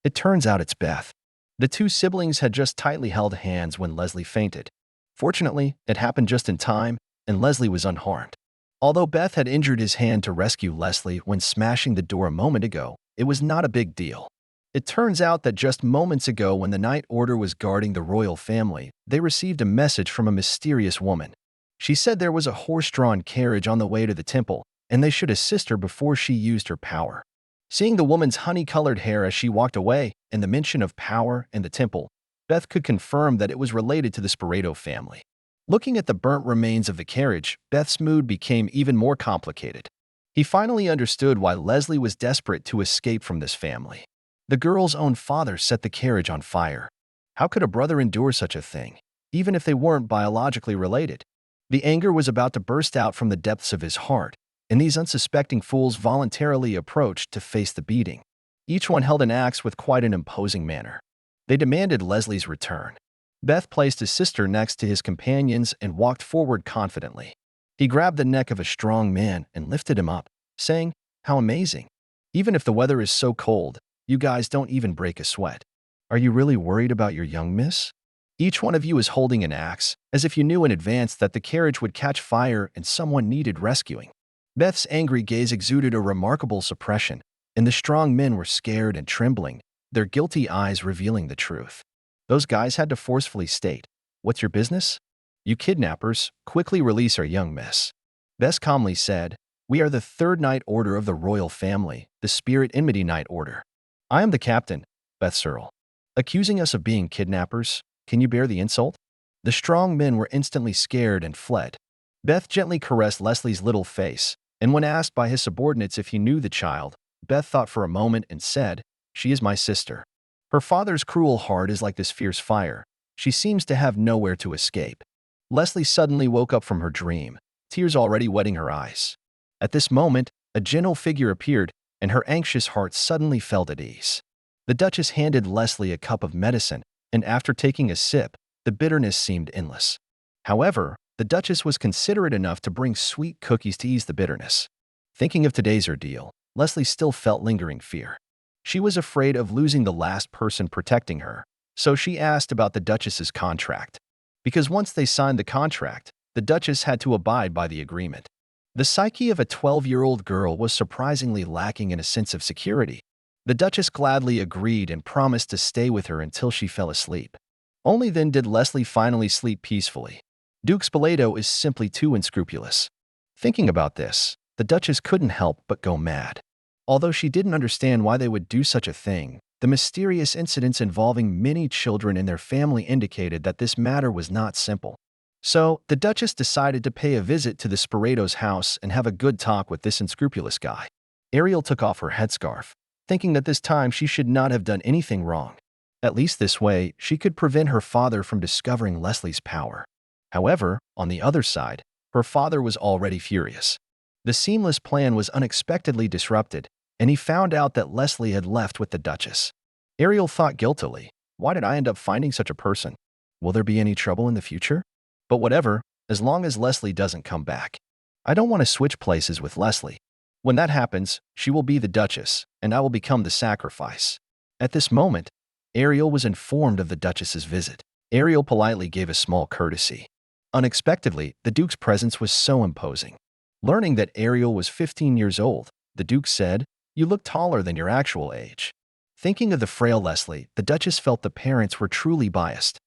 It turns out it's Beth. The two siblings had just tightly held hands when Leslie fainted. Fortunately, it happened just in time, and Leslie was unharmed. Although Beth had injured his hand to rescue Leslie when smashing the door a moment ago, it was not a big deal. It turns out that just moments ago when the Night Order was guarding the royal family, they received a message from a mysterious woman. She said there was a horse-drawn carriage on the way to the temple, and they should assist her before she used her power. Seeing the woman's honey-colored hair as she walked away and the mention of power and the temple, Beth could confirm that it was related to the Spireto family. Looking at the burnt remains of the carriage, Beth's mood became even more complicated. He finally understood why Leslie was desperate to escape from this family. The girl's own father set the carriage on fire. How could a brother endure such a thing, even if they weren't biologically related? The anger was about to burst out from the depths of his heart, and these unsuspecting fools voluntarily approached to face the beating. Each one held an axe with quite an imposing manner. They demanded Leslie's return. Beth placed his sister next to his companions and walked forward confidently. He grabbed the neck of a strong man and lifted him up, saying, "How amazing! Even if the weather is so cold, you guys don't even break a sweat. Are you really worried about your young miss? Each one of you is holding an axe, as if you knew in advance that the carriage would catch fire and someone needed rescuing." Beth's angry gaze exuded a remarkable suppression, and the strong men were scared and trembling, their guilty eyes revealing the truth. Those guys had to forcefully state, "What's your business? You kidnappers, quickly release our young miss." Beth calmly said, "We are the Third Night Order of the royal family, the Spirit Enmity Night Order. I am the captain, Beth Searle. Accusing us of being kidnappers, can you bear the insult?" The strong men were instantly scared and fled. Beth gently caressed Leslie's little face, and when asked by his subordinates if he knew the child, Beth thought for a moment and said, "She is my sister. Her father's cruel heart is like this fierce fire. She seems to have nowhere to escape." Leslie suddenly woke up from her dream, tears already wetting her eyes. At this moment, a gentle figure appeared, and her anxious heart suddenly felt at ease. The Duchess handed Leslie a cup of medicine, and after taking a sip, the bitterness seemed endless. However, the Duchess was considerate enough to bring sweet cookies to ease the bitterness. Thinking of today's ordeal, Leslie still felt lingering fear. She was afraid of losing the last person protecting her, so she asked about the Duchess's contract. Because once they signed the contract, the Duchess had to abide by the agreement. The psyche of a 12-year-old girl was surprisingly lacking in a sense of security. The Duchess gladly agreed and promised to stay with her until she fell asleep. Only then did Leslie finally sleep peacefully. Duke Spileto is simply too unscrupulous. Thinking about this, the Duchess couldn't help but go mad. Although she didn't understand why they would do such a thing, the mysterious incidents involving many children in their family indicated that this matter was not simple. So, the Duchess decided to pay a visit to the Spireto's house and have a good talk with this unscrupulous guy. Ariel took off her headscarf, thinking that this time she should not have done anything wrong. At least this way, she could prevent her father from discovering Leslie's power. However, on the other side, her father was already furious. The seamless plan was unexpectedly disrupted, and he found out that Leslie had left with the Duchess. Ariel thought guiltily, "Why did I end up finding such a person? Will there be any trouble in the future? But whatever, as long as Leslie doesn't come back. I don't want to switch places with Leslie. When that happens, she will be the Duchess, and I will become the sacrifice." At this moment, Ariel was informed of the Duchess's visit. Ariel politely gave a small courtesy. Unexpectedly, the Duke's presence was so imposing. Learning that Ariel was 15 years old, the Duke said, "You look taller than your actual age." Thinking of the frail Leslie, the Duchess felt the parents were truly biased.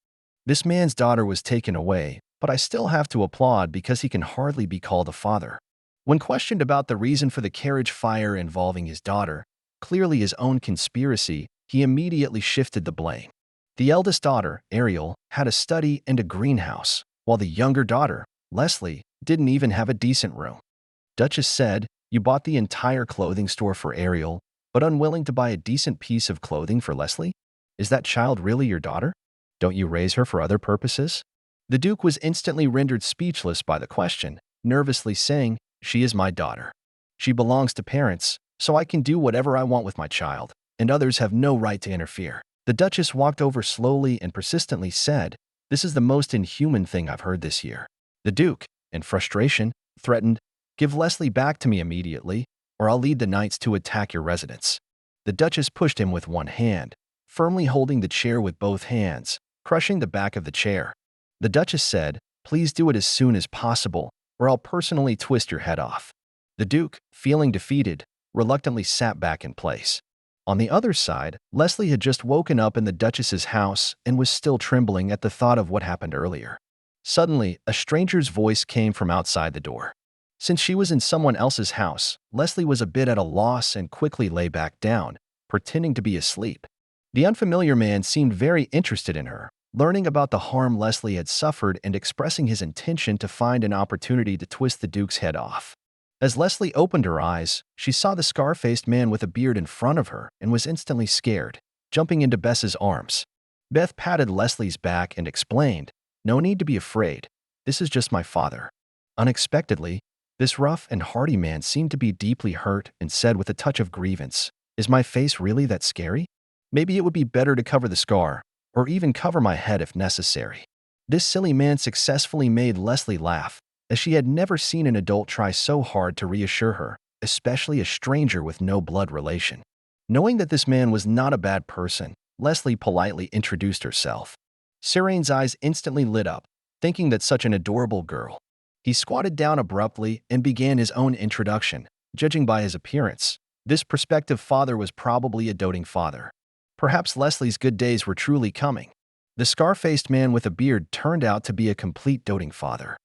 This man's daughter was taken away, but I still have to applaud because he can hardly be called a father. When questioned about the reason for the carriage fire involving his daughter, clearly his own conspiracy, he immediately shifted the blame. The eldest daughter, Ariel, had a study and a greenhouse, while the younger daughter, Leslie, didn't even have a decent room. Duchess said, "You bought the entire clothing store for Ariel, but unwilling to buy a decent piece of clothing for Leslie? Is that child really your daughter? Don't you raise her for other purposes?" The Duke was instantly rendered speechless by the question, nervously saying, "She is my daughter. She belongs to parents, so I can do whatever I want with my child, and others have no right to interfere." The Duchess walked over slowly and persistently said, "This is the most inhuman thing I've heard this year." The Duke, in frustration, threatened, "Give Leslie back to me immediately, or I'll lead the knights to attack your residence." The Duchess pushed him with one hand, firmly holding the chair with both hands, crushing the back of the chair. The Duchess said, "Please do it as soon as possible, or I'll personally twist your head off." The Duke, feeling defeated, reluctantly sat back in place. On the other side, Leslie had just woken up in the Duchess's house and was still trembling at the thought of what happened earlier. Suddenly, a stranger's voice came from outside the door. Since she was in someone else's house, Leslie was a bit at a loss and quickly lay back down, pretending to be asleep. The unfamiliar man seemed very interested in her, learning about the harm Leslie had suffered and expressing his intention to find an opportunity to twist the Duke's head off. As Leslie opened her eyes, she saw the scar-faced man with a beard in front of her and was instantly scared, jumping into Beth's arms. Beth patted Leslie's back and explained, "No need to be afraid. This is just my father." Unexpectedly, this rough and hearty man seemed to be deeply hurt and said with a touch of grievance, "Is my face really that scary? Maybe it would be better to cover the scar, or even cover my head if necessary." This silly man successfully made Leslie laugh, as she had never seen an adult try so hard to reassure her, especially a stranger with no blood relation. Knowing that this man was not a bad person, Leslie politely introduced herself. Siraine's eyes instantly lit up, thinking that such an adorable girl. He squatted down abruptly and began his own introduction. Judging by his appearance, this prospective father was probably a doting father. Perhaps Leslie's good days were truly coming. The scar-faced man with a beard turned out to be a complete doting father.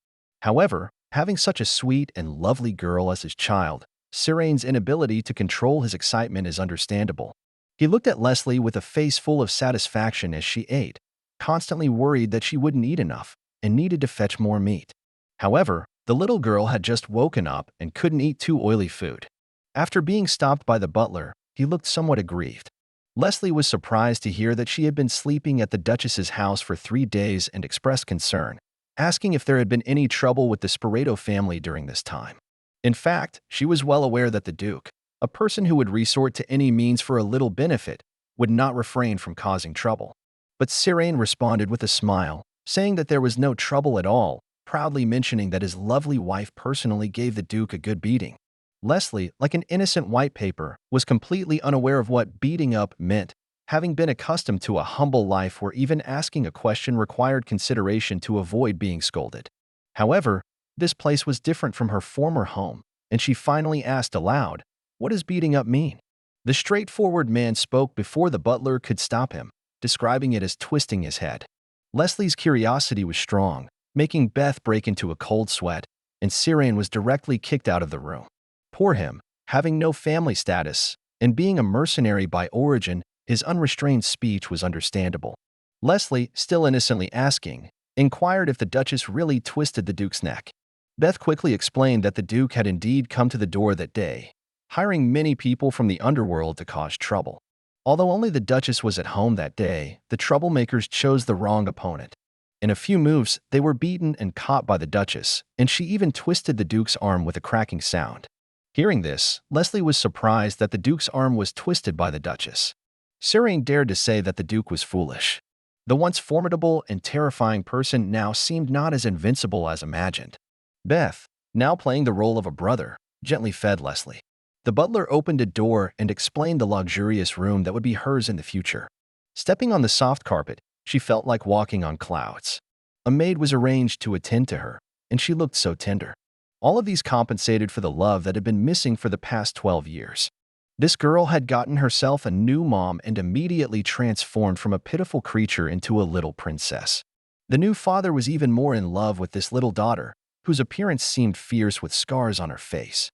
However, having such a sweet and lovely girl as his child, Siraine's inability to control his excitement is understandable. He looked at Leslie with a face full of satisfaction as she ate, constantly worried that she wouldn't eat enough and needed to fetch more meat. However, the little girl had just woken up and couldn't eat too oily food. After being stopped by the butler, he looked somewhat aggrieved. Leslie was surprised to hear that she had been sleeping at the Duchess's house for 3 days and expressed concern, asking if there had been any trouble with the Sporato family during this time. In fact, she was well aware that the Duke, a person who would resort to any means for a little benefit, would not refrain from causing trouble. But Siraine responded with a smile, saying that there was no trouble at all, proudly mentioning that his lovely wife personally gave the Duke a good beating. Leslie, like an innocent white paper, was completely unaware of what beating up meant, having been accustomed to a humble life where even asking a question required consideration to avoid being scolded. However, this place was different from her former home, and she finally asked aloud, "What does beating up mean?" The straightforward man spoke before the butler could stop him, describing it as twisting his head. Leslie's curiosity was strong, making Beth break into a cold sweat, and Siraine was directly kicked out of the room. Poor him, having no family status, and being a mercenary by origin, his unrestrained speech was understandable. Leslie, still innocently asking, inquired if the Duchess really twisted the Duke's neck. Beth quickly explained that the Duke had indeed come to the door that day, hiring many people from the underworld to cause trouble. Although only the Duchess was at home that day, the troublemakers chose the wrong opponent. In a few moves, they were beaten and caught by the Duchess, and she even twisted the Duke's arm with a cracking sound. Hearing this, Leslie was surprised that the Duke's arm was twisted by the Duchess. Siraine dared to say that the Duke was foolish. The once formidable and terrifying person now seemed not as invincible as imagined. Beth, now playing the role of a brother, gently fed Leslie. The butler opened a door and explained the luxurious room that would be hers in the future. Stepping on the soft carpet, she felt like walking on clouds. A maid was arranged to attend to her, and she looked so tender. All of these compensated for the love that had been missing for the past 12 years. This girl had gotten herself a new mom and immediately transformed from a pitiful creature into a little princess. The new father was even more in love with this little daughter, whose appearance seemed fierce with scars on her face.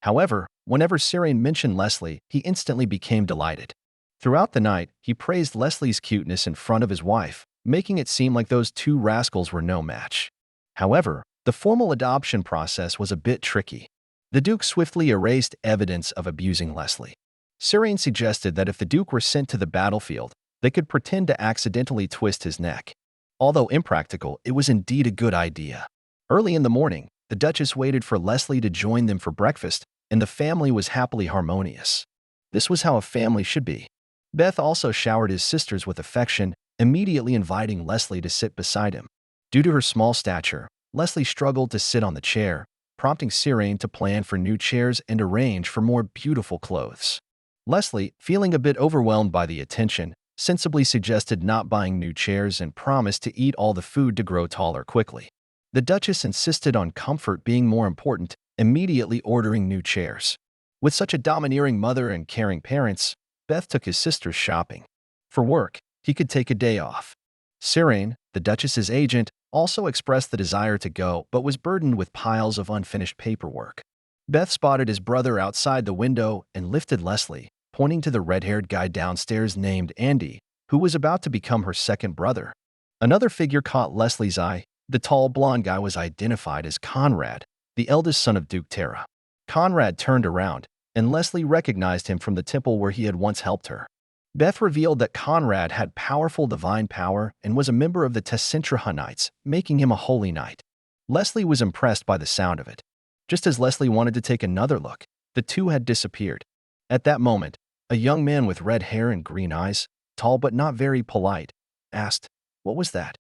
However, whenever Siraine mentioned Leslie, he instantly became delighted. Throughout the night, he praised Leslie's cuteness in front of his wife, making it seem like those two rascals were no match. However, the formal adoption process was a bit tricky. The Duke swiftly erased evidence of abusing Leslie. Siraine suggested that if the Duke were sent to the battlefield, they could pretend to accidentally twist his neck. Although impractical, it was indeed a good idea. Early in the morning, the Duchess waited for Leslie to join them for breakfast, and the family was happily harmonious. This was how a family should be. Beth also showered his sisters with affection, immediately inviting Leslie to sit beside him. Due to her small stature, Leslie struggled to sit on the chair, prompting Siraine to plan for new chairs and arrange for more beautiful clothes. Leslie, feeling a bit overwhelmed by the attention, sensibly suggested not buying new chairs and promised to eat all the food to grow taller quickly. The Duchess insisted on comfort being more important, immediately ordering new chairs. With such a domineering mother and caring parents, Beth took his sisters shopping. For work, he could take a day off. Sirene, the Duchess's agent, also expressed the desire to go but was burdened with piles of unfinished paperwork. Beth spotted his brother outside the window and lifted Leslie, pointing to the red-haired guy downstairs named Andy, who was about to become her second brother. Another figure caught Leslie's eye. The tall blonde guy was identified as Conrad, the eldest son of Duke Terra. Conrad turned around, and Leslie recognized him from the temple where he had once helped her. Beth revealed that Conrad had powerful divine power and was a member of the Tessintra Knights, making him a holy knight. Leslie was impressed by the sound of it. Just as Leslie wanted to take another look, the two had disappeared. At that moment, a young man with red hair and green eyes, tall but not very polite, asked, "What was that?"